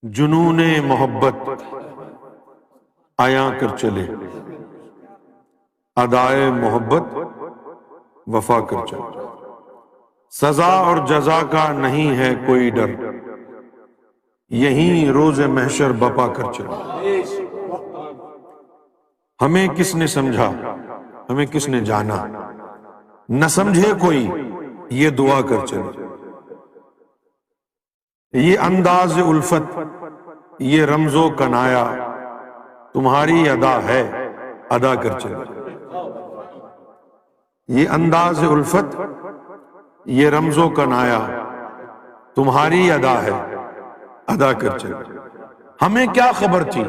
جنون محبت آیا کر چلے، ادائے محبت وفا کر چلے۔ سزا اور جزا کا نہیں ہے کوئی ڈر، یہیں روز محشر بپا کر چلے۔ ہمیں کس نے سمجھا، ہمیں کس نے جانا، نہ سمجھے کوئی یہ دعا کر چلے۔ یہ انداز الفت، یہ رمز و کنایا، تمہاری ادا ہے ادا کر چلے۔ یہ انداز الفت، یہ رمز و کنایا، تمہاری ادا ہے ادا کر چلے۔ ہمیں کیا خبر تھی،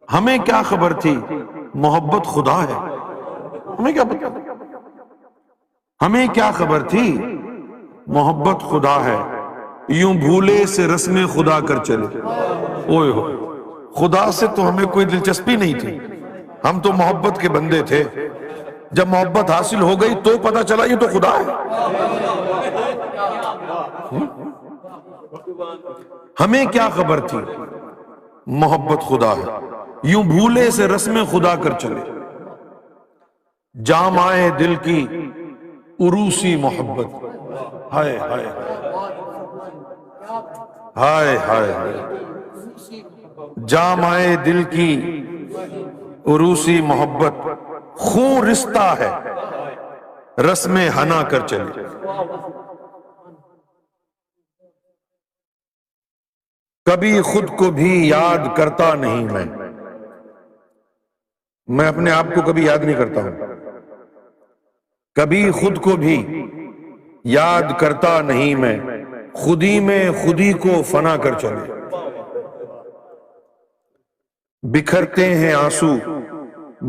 ہمیں کیا خبر تھی محبت خدا ہے، ہمیں کیا پتا، ہمیں کیا خبر تھی محبت خدا ہے، یوں بھولے سے رسم خدا کر چلے۔ اوئے ہو، خدا سے تو ہمیں کوئی دلچسپی نہیں تھی، ہم تو محبت کے بندے تھے۔ جب محبت حاصل ہو گئی تو پتہ چلا یہ تو خدا ہے۔ ہمیں کیا خبر تھی محبت خدا ہے، یوں بھولے سے رسم خدا کر چلے۔ جام آئے دل کی عروسی محبت، ہائے ہائے ہائے ہائے، جام آئے دل کی عروسی محبت، خون رشتہ ہے رسم حنا کر چلے۔ کبھی خود کو بھی یاد کرتا نہیں میں اپنے آپ کو کبھی یاد نہیں کرتا ہوں، کبھی خود کو بھی یاد کرتا نہیں میں، خودی میں خودی کو فنا کر چلے۔ بکھرتے ہیں آنسو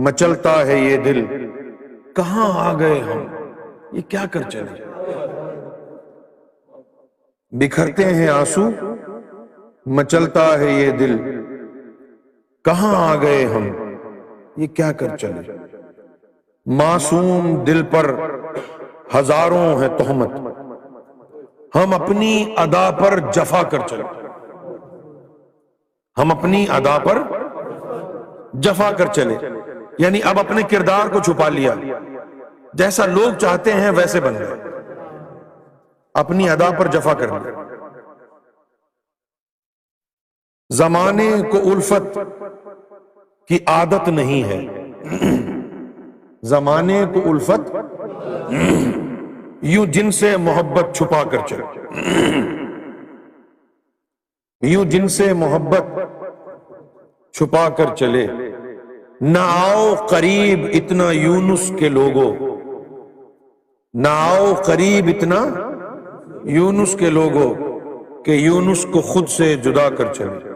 مچلتا ہے یہ دل، کہاں آ گئے ہم یہ کیا کر چلے۔ بکھرتے ہیں آنسو مچلتا ہے یہ دل، کہاں آ گئے ہم یہ کیا کر چلے۔ معصوم دل پر ہزاروں ہے تہمت، ہم اپنی ادا پر جفا کر چلے۔ ہم اپنی ادا پر جفا کر چلے، یعنی اب اپنے کردار کو چھپا لیا، جیسا لوگ چاہتے ہیں ویسے بن گئے، اپنی ادا پر جفا کر لیا۔ زمانے کو الفت کی عادت نہیں ہے، زمانے کو الفت یوں جن سے محبت چھپا کر چلے، یوں جن سے محبت چھپا کر چلے۔ نہ آؤ قریب اتنا یونس کے لوگوں، نہ آؤ قریب اتنا یونس کے لوگوں، کہ یونس کو خود سے جدا کر چلے۔